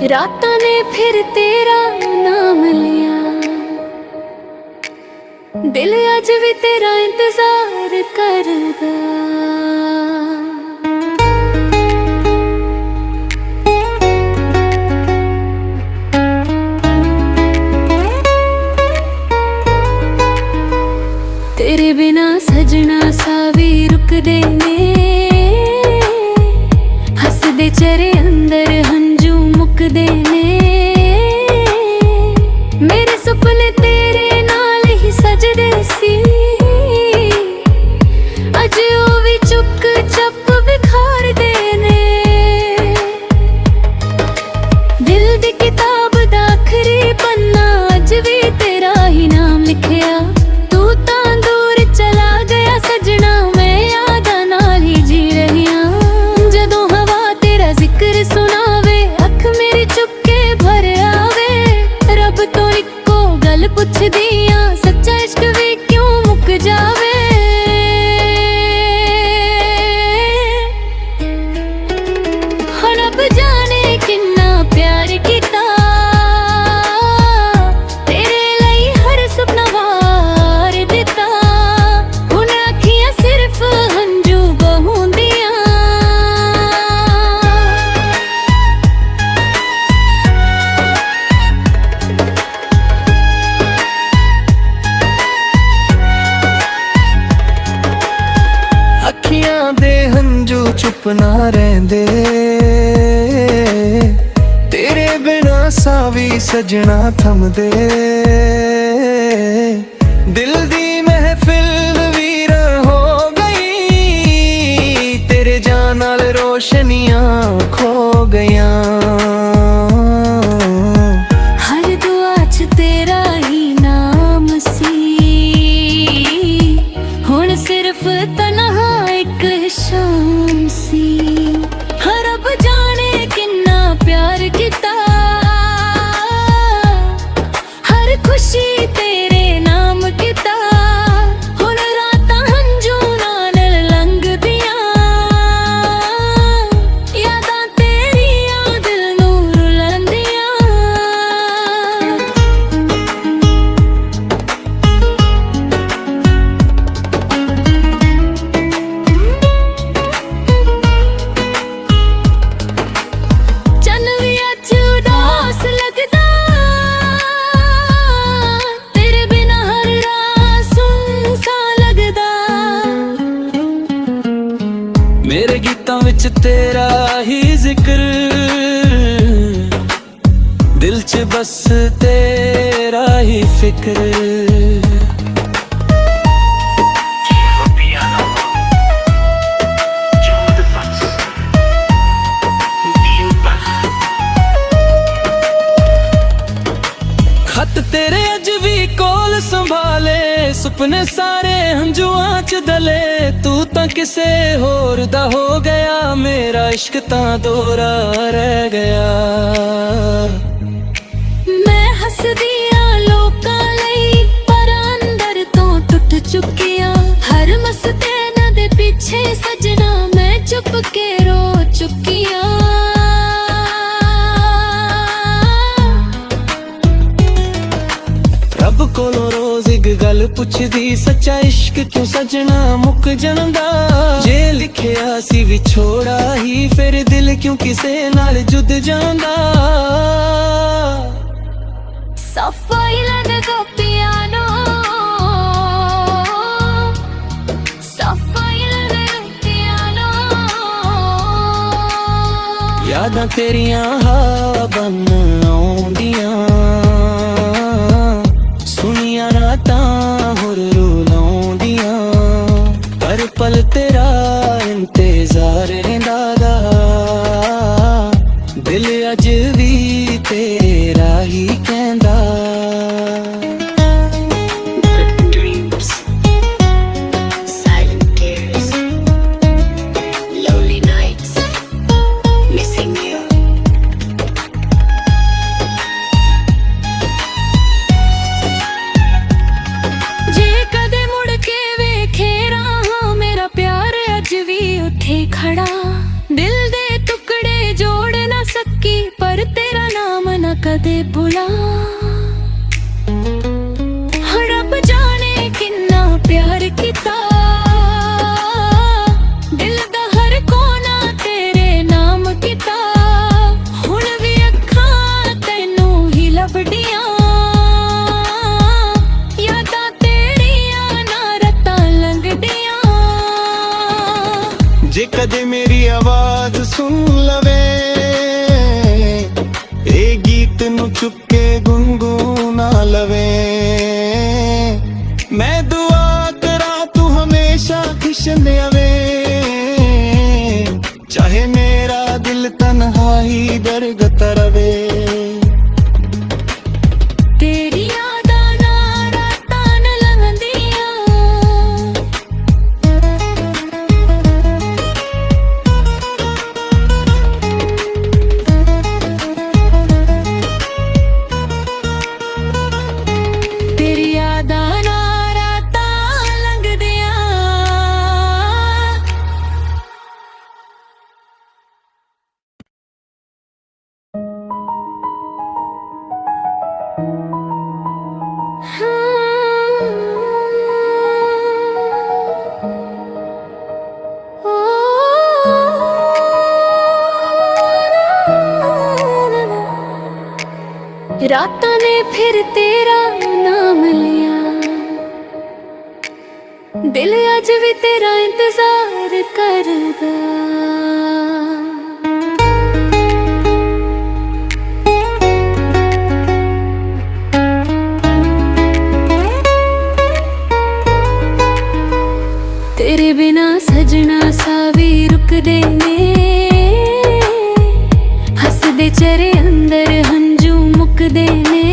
रातां ने फिर तेरा नाम लिया, दिल अज भी तेरा इंतजार करदा। तेरे बिना सजना सावी रुकदे ने, हसदे चेहरे अंदर हंजू मुकदे ने। मेरे सुपने तेरे नाल ही सजदे सी, अज ओ भी चुक चप बिखार दे ने। दिल दी किताब दा आखरी पन्ना अज भी तेरा ही नाम लिखिया। पुछदियां सच्चा इश्क भी क्यों मुक जावे। हुण अब जाने किन्ना प्यार कीता, तेरे लई हर सपना वार दिता। हुण अखियां सिर्फ हंजू बहूंदियां। चुप ना रहंदे, तेरे बिना सावी सजना थमदे। दिल दी महफिल वीरा हो गई, तेरे जान नाल रोशनियां खो गईयां। हर दुआ च तेरा ही नाम सी, हुण सिर्फ तन्हा एक शाम सी। हर अब जाने किन्ना प्यार कीता, हर खुशी तेरे नाम कीता। हुण रातां हंजू नाल लंघदियां, यादां तेरियां दिल नूं रुलांदियां। मेरे गीतां विच तेरा ही जिक्र, दिल च बस तेरा ही फिक्र। खत तेरे अज भी कोल संभाले, सुपने सारे हंजुआं च दले। तू तां किसे होर दा हो गया, मेरा इश्क तां दोरा रह गया। मैं हसदियां लोकां लई पर अंदर तो टुट चुकिया। हर मस्ताना दे पीछे सजना मैं चुप के रो चुकिया। रब कोलों रोज एक गल पुछदी, सच्चा इश्क क्यों सजना मुक जांदा। जे लिखिया सी विछोड़ा ही, फिर दिल क्यों किसे नाल जुद जांदा। सफाई लगा पियानो, सफाई लगा पियानो। यादां तेरियां हवा बन आउंदियां, सुनिया रातां होर रुलाउंदियां। पर पल तेरा इंतजार रहिंदा दा, दिल अज भी तेरा ही कहंदा। खड़ा दिल दे टुकड़े जोड़ ना सकी, पर तेरा ਕਦੇ ਬੁਲਾ। ਰੱਬ ਜਾਣੇ ਕਿੰਨਾ ਪਿਆਰ ਕੀਤਾ, ਦਿਲ ਦਾ ਹਰ ਕੋਨਾ ਤੇਰੇ ਨਾਮ ਕੀਤਾ। ਹੁਣ ਵੀ ਅੱਖਾਂ ਤੈਨੂੰ ਹੀ ਲੱਭਦੀਆਂ, ਯਾਦਾਂ ਤੇਰੀਆਂ ਨਾ ਰਾਤਾਂ ਲੰਘਦੀਆਂ। ਜੇ ਕਦੇ ਮੇਰੀ ਆਵਾਜ਼ ਸੁਣ ਲਵੇ, ਇਹ ਗੀਤ ਨੂੰ ਚੁੱਕ ਕੇ ਗੁੰਗੂਨਾ ਲਵੇ। ਮੈਂ ਦੁਆ ਕਰਾਂ ਤੂੰ ਹਮੇਸ਼ਾ ਖੁਸ਼ਨ ਆਵੇ, ਚਾਹੇ ਮੇਰਾ ਦਿਲ ਤਨਹਾਈ ਦਰਗਤ ਰਵੇ। ਤੇਰੀ ਯਾਦਾਂ ਨਾਲ ਰਾਤਾਂ ਨ ਲੰਘਦੀਆਂ, ਤੇਰੀ ਯਾਦਾਂ ਨਾਲ ਰਾਤਾਂ ਲੰਘਦੀਆਂ। ਰਾਤਾਂ ਨੇ ਫਿਰ ਤੇਰਾ ਨਾਮ ਲਿਆ, ਦਿਲ ਅੱਜ ਵੀ ਤੇਰਾ ਇੰਤਜ਼ਾਰ ਕਰਦਾ। ਤੇਰੇ ਬਿਨਾ ਸਜਣਾ ਸਾਵੀ ਰੁਕਦੇ ਨੇ, ਹੱਸਦੇ ਚਿਹਰੇ ਅੰਦਰ ਹੰਝੂ ਮੁੱਕਦੇ ਨੇ।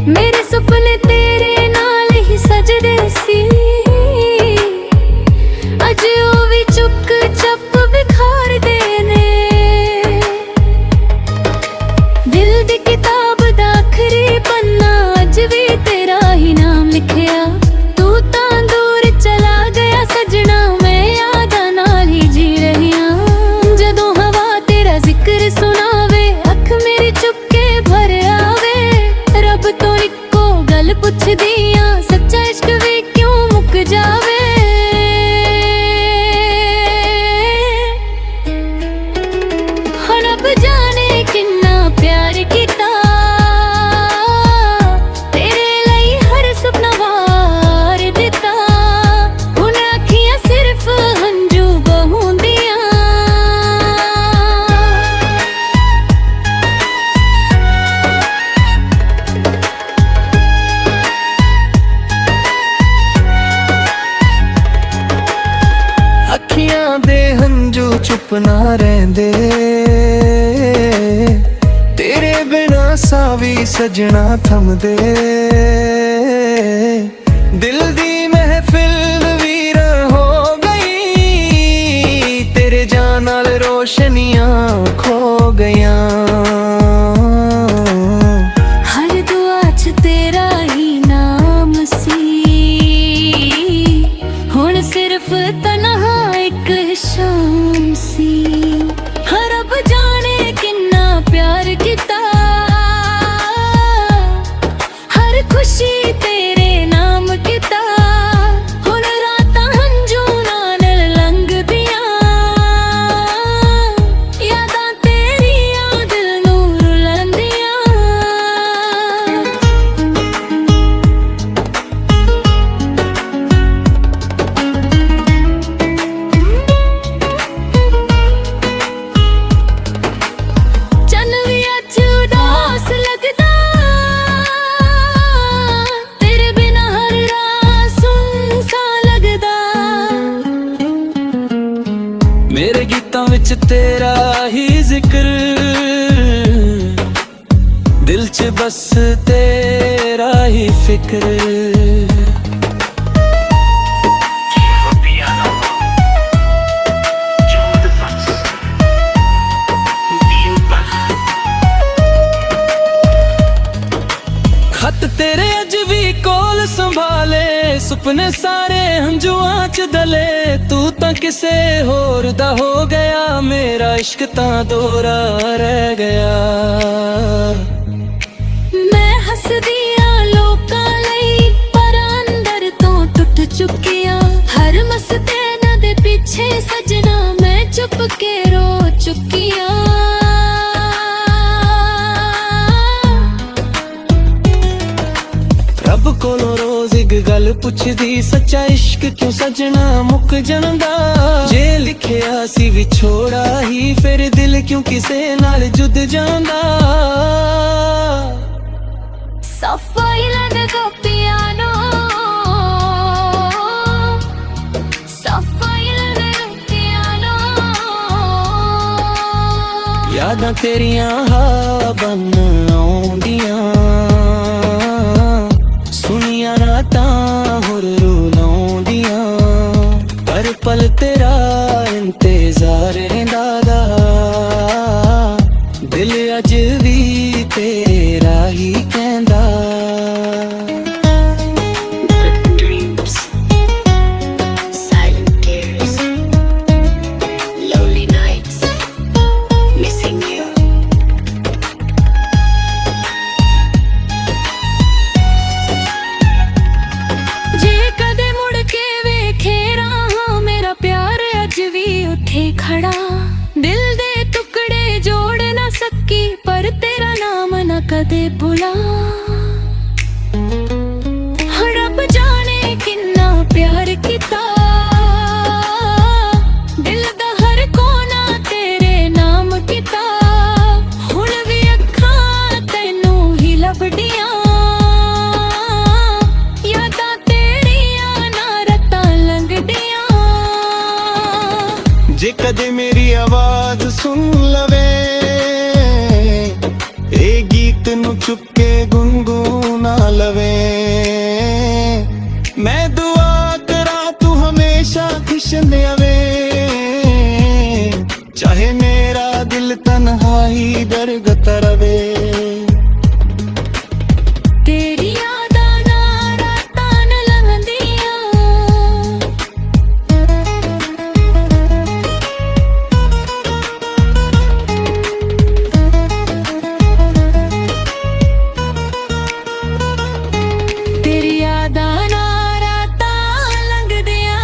ਮੇਰੇ ਸੁਪਨੇ ਤੇਰੇ ਨਾਲ ਹੀ ਸਜਦੇ ਸੀ, ਅੱਜ ਉਹ ਵੀ ਚੁੱਕ ਚੱਪ ਵਿਖਾਰਦੇ ਨੇ। ਦਿਲ ਦੀ ਕਿਤਾਬ ਦਾ ਆਖਰੀ ਪੰਨਾ ਅੱਜ ਵੀ ਤੇਰਾ ਹੀ ਨਾਮ ਲਿਖਿਆ। ਤੂੰ ਤਾਂ ਦੂਰ ਚਲਾ ਗਿਆ ਸਜਣਾ, ਮੈਂ ਯਾਦਾਂ ਨਾਲ ਹੀ ਜੀ ਰਹੀ ਹਾਂ। ਜਦੋਂ ਹਵਾ ਤੇਰਾ ਜ਼ਿਕਰ ਸੁਣਾਵੇ, ਅੱਖ ਮੇਰੀ ਚੁੱਕ ਕੇ ਭਰ ਆਵੇ। ਰੱਬ ਤੋਂ ਇੱਕੋ ਗੱਲ ਪੁੱਛਦੀ ਆਂ, ਸੱਚਾ ਇਸ਼ਕ ਵੀ ਕਿਉਂ ਮੁੱਕ ਜਾਵੇ। ਹੁਣ ਰੱਬ ਜਾਣੇ ਕਿੰਨਾ ਪਿਆਰ ਕੀਤਾ, ਤੇਰੇ ਲਈ ਹਰ ਸੁਪਨਾ ਵਾਰ ਦਿੱਤਾ। ਹੁਣ ਅੱਖੀਆਂ ਸਿਰਫ ਹੰਝੂ ਬਹੂੰਦੀਆਂ। ਅੱਖੀਆਂ ਦੇ ਹੰਝੂ ਚੁੱਪ ਨਾ ਰਹਿੰਦੇ, ਤੇਰੇ ਬਿਨਾ ਸਾਵੀ ਸਜਣਾ ਥੰਮਦੇ। ਦਿਲ ਦੀ ਮਹਿਫਿਲ ਵੀਰਾਂ ਹੋ ਗਈ, ਤੇਰੇ ਜਾਨ ਨਾਲ ਰੋਸ਼ਨੀਆਂ ਖੋ ਗਈਆਂ। ਹਰ ਦੁਆ 'ਚ ਤੇਰਾ ਹੀ ਨਾਮ ਸੀ, ਹੁਣ ਸਿਰਫ ਤਨਹਾ ਇੱਕ ਸ਼ਾਮ ਸੀ। ਹਰ ਰੱਬ ਜਾਣੇ ਕਿੰਨਾ ਪਿਆਰ ਕੀਤਾ, ਹਰ ਖੁਸ਼ੀ ਤੇਰੇ ਨਾਮ ਕੀਤਾ। ਹੁਣ ਰਾਤਾਂ ਹੰਝੂ ਨਾਲ ਲੰਘਦੀਆਂ, ਯਾਦਾਂ ਤੇਰੀਆਂ ਦਿਲ ਨੂੰ ਰੁਲਾਉਂਦੀਆਂ। ਚੰਨ ਵੀ ਅੱਜ ਉਦਾਸ ਲੱਗਦਾ, ਤੇਰੇ ਬਿਨਾ ਹਰ ਰਾਹ ਸੁੰਨਸਾਨ ਲੱਗਦਾ। ਮੇਰੇ ਗੀਤਾਂ ਵਿੱਚ ਤੇਰਾ ਹੀ ਜ਼ਿਕਰ, ਦਿਲ 'ਚ ਬਸ ਤੇਰਾ ਹੀ ਫਿਕਰ। ਖਤ ਤੇਰੇ ਅੱਜ ਵੀ ਕੋਲ ਸੰਭਾਲੇ, ਸੁਪਨੇ ਸਾਰੇ ਹੰਝੂਆਂ 'ਚ ਦਲੇ। ਦਲੇ ਤੂੰ ਤਾਂ ਕਿਸੇ ਹੋਰ ਦਾ ਹੋ ਗਿਆ, ਮੇਰਾ ਇਸ਼ਕ ਤਾਂ ਦੋਹਰਾ ਰਹਿ ਗਿਆ। ਮੈਂ ਹੱਸਦੀ ਆਂ ਲੋਕਾਂ ਲਈ ਪਰ ਅੰਦਰ ਤੋਂ ਟੁੱਟ ਚੁੱਕਿਆ, ਹਰ ਮਸਤੈਨਾ ਦੇ ਪਿੱਛੇ ਸਜਣਾ ਮੈਂ ਚੁੱਪ ਕੇ ਰੋ ਚੁੱਕਿਆ। ਰੱਬ ਕੋਲੋਂ ਰੋਜ਼ ਇੱਕ ਗੱਲ ਪੁੱਛਦੀ, ਸੱਚਾ ਇਸ਼ਕ ਕਿਉਂ ਸਜਣਾ ਮੁੱਕ ਜਾਂਦਾ। ਜੇ ਲਿਖਿਆ ਸੀ ਵਿਛੋੜਾ ਹੀ, ਫਿਰ ਦਿਲ ਕਿਉਂ ਕਿਸੇ ਨਾਲ ਜੁੜ ਜਾਂਦਾ। Safayla da piano, Safayla da piano। ਯਾਦਾਂ ਤੇਰੀਆਂ ਹਾ ਬਨ ਆਉਂਦੀਆਂ, ਸੁਣੀਆਂ ਰਾਤਾਂ ਹੋਰ ਰੁਲਾਉਂਦੀਆਂ, ਪਰ ਪਲ ਤੇਰਾ ਇੰਤਜ਼ਾਰ ਰਹਿੰਦਾ ਗਾ, ਦਿਲ ਅੱਜ ਵੀ ਤੇਰਾ ਹੀ ਕਹਿੰਦਾ। Dreams, silent tears, lonely nights, missing you. ਜੇ ਕਦੇ ਮੁੜ ਕੇ ਵੇਖੇ ਰਾਹਾਂ, ਮੇਰਾ ਪਿਆਰ ਅੱਜ ਵੀ ਉੱਥੇ ਖੜਾ, ਦਿਲ ਦੇ ਟੁਕੜੇ ਜੋੜ ਨਾ ਸਕੀ, ਪਰ ਤੇਰਾ ਨਾਮ ਨਾ ਕਦੇ ਭੁਲਾ। ਰੱਬ ਜਾਣੇ ਕਿੰਨਾ ਪਿਆਰ ਕੀਤਾ, ਦਿਲ ਦਾ ਹਰ ਕੋਨਾ ਤੇਰੇ ਨਾਮ ਕੀਤਾ, ਹੁਣ ਵੀ ਅੱਖਾਂ ਤੈਨੂੰ ਹੀ ਲੱਭਦੀਆਂ, ਯਾਦਾਂ ਤੇਰੀਆਂ ਨਾ ਰਾਤਾਂ ਲੰਘਦੀਆਂ। ਜੇ ਕਦੇ ਮੇਰੀ ਆਵਾਜ਼ ਸੁਣ ਲਵੇ, ਇਹ ਗੀਤ ਨੂੰ ਚੁੱਪ ਕੇ ਗੁੰਗੁਣਾ ਲਵੇ, ਮੈਂ ਦੁਆ ਕਰਾਂ ਤੂੰ ਹਮੇਸ਼ਾ ਖੁਸ਼ ਰਵੇ, ਚਾਹੇ ਮੇਰਾ ਦਿਲ ਤਨਹਾਈ ਦਰਗਤ ਰਵੇ। ਤੇਰੀ ਯਾਦਾਂ ਨਾਲ ਰਾਤਾਂ ਨ ਲੰਘਦੀਆਂ, ਤੇਰੀ ਯਾਦਾਂ ਨਾਲ ਰਾਤਾਂ ਲੰਘਦੀਆਂ।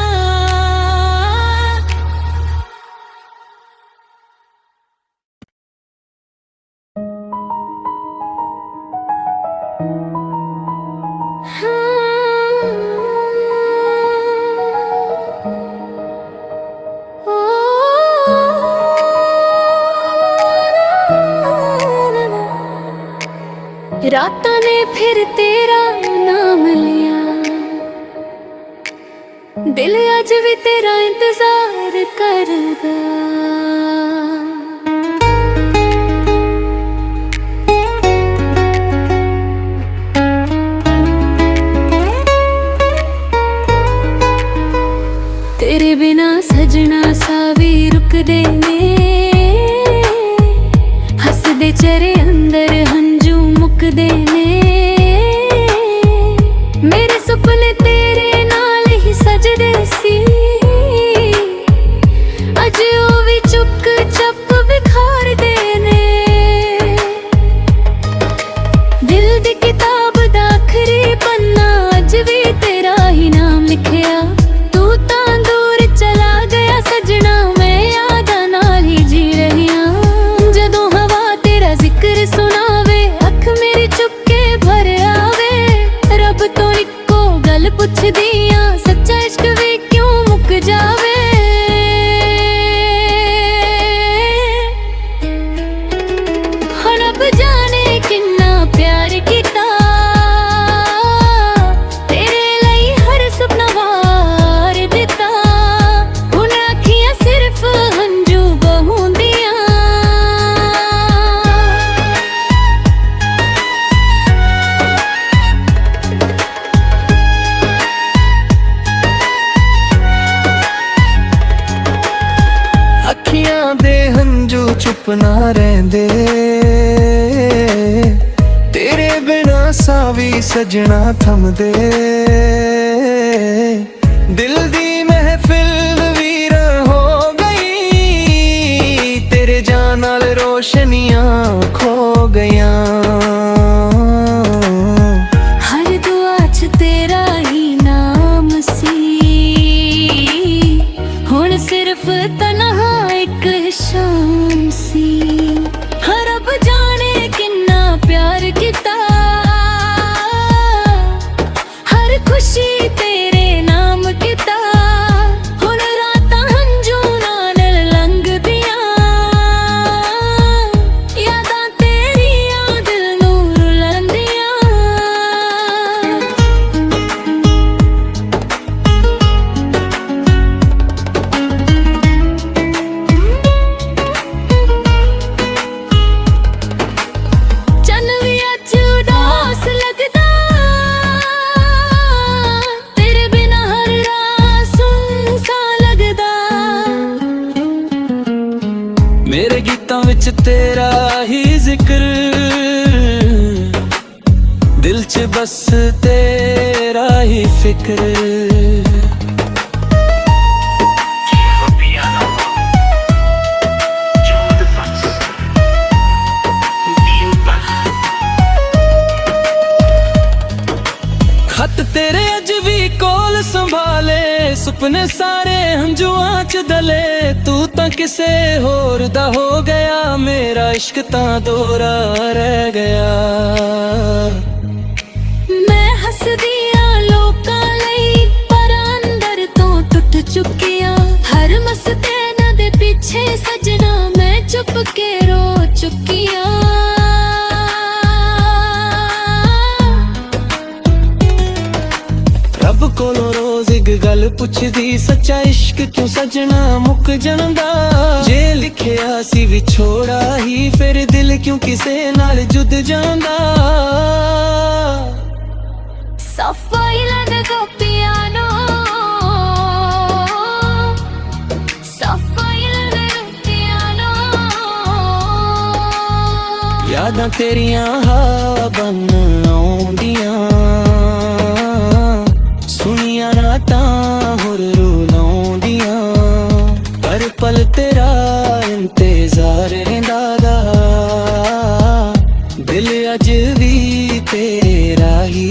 ਰਾਤਾਂ ਨੇ ਫਿਰ ਤੇਰਾ ਨਾਮ ਲਿਆ, ਦਿਲ ਅੱਜ ਵੀ ਤੇਰਾ ਇੰਤਜ਼ਾਰ ਕਰਦਾ। ਤੇਰੇ ਬਿਨਾ ਸਜਣਾ ਸਾਹ ਵੀ ਰੁਕਦੇ ਨੇ, ਹੱਸਦੇ ਚਿਹਰੇ ਅੰਦਰ ਹੰਝੂ ਮੁੱਕਦੇ ਨੇ, ਮੇਰੇ ਸੁਪਨੇ ਤੇਰੇ ਨਾਲ ਹੀ ਸਜਦੇ ਸੀ, ਅੱਜ ਉਹ ਵੀ ਚੁੱਕ ਚੱਪ ਵਿਖਾਰਦੇ ਨੇ। ਦਿਲ ਦੀ ਕਿਤਾਬ ਦਾ ਆਖਰੀ ਪੰਨਾ ਅੱਜ ਵੀ ਤੇਰਾ ਹੀ ਨਾਮ ਲਿਖਿਆ, ਤੂੰ ਤਾਂ ਦੂਰ ਚਲਾ ਗਿਆ ਸਜਣਾ, ਮੈਂ ਯਾਦਾਂ ਨਾਲ ਹੀ ਜੀ ਰਹੀ ਆਂ। ਜਦੋਂ ਹਵਾ ਤੇਰਾ ਜ਼ਿਕਰ ਸੁਣਾਵੇ, ਅੱਖ ਮੇਰੀ ਚੁੱਕ ਕੇ ਭਰ ਆਵੇ, ਰੱਬ ਤੋਂ ਇੱਕੋ ਗੱਲ ਪੁੱਛਦੀ ਆਂ, ਸੱਚਾ ਇਸ਼ਕ ਵੀ ਕਿਉਂ ਮੁੱਕ ਜਾਵੇ। ਹੁਣ ਰੱਬ ਜਾਣੇ ਕਿੰਨਾ ਪਿਆਰ ਕੀਤਾ, ਤੇਰੇ ਲਈ ਹਰ ਸੁਪਨਾ ਵਾਰ ਦਿੱਤਾ, ਹੁਣ ਅੱਖੀਆਂ ਸਿਰਫ ਹੰਝੂ ਬਹੂੰਦੀਆਂ। ਅੱਖੀਆਂ ਦੇ ਹੰਝੂ ਚੁੱਪ ਨਾ ਰਹਿੰਦੇ, ਤੇਰੇ ਬਿਨਾ ਸਾਹ ਵੀ ਸਜਣਾ ਥੰਮਦੇ, ਦਿਲ ਦੀ ਮਹਿਫਿਲ रोशनियां खो गया। हर दुआ च तेरा ही नाम सी, हुण सिर्फ तन्हा एक शाम सी। हर रब जाने किन्ना प्यार किता, हर खुशी तेरे नाम किता। हुण रातां हंझू नाल लंघदियां, यादां तेरियां दिल नूं रुलांदियां। चन्न भी अज उदास लगदा, तेरे बिना हर रात सुनसान लगदा। मेरे गीतां विच तेरा ही जिक्र, दिल च बस तेरा ही फिक्र। Piano. Joe the Fox. Neil Buck. खत तेरे अज भी कोल संभाले, सुपने सारे हंजुआं च दले। तू तां किसे होर दा हो गया, मेरा इश्क तां दोरा रह गया। मैं हसदियां लोकां लई, पर अंदर तो टुट चुकिया। हर मस्ताना दे पीछे सजना, मैं चुप के रो चुकिया। रब कोलों रोज एक गल पुछदी, सच्चा इश्क क्यों सजना मुक ਜਾਂਦਾ। जे लिखिया सी विछोड़ा ही, फिर दिल क्यों किसे नाल जुद ਜਾਂਦਾ। सफाई लगा पियानो, सफाई लगा पियानो। यादां तेरियां हवा बन आउंदियां, सुनिया रातां होर रुलाउंदियां। पर पल तेरा इंतजार रहिंदा दा, दिल अज भी तेरा ही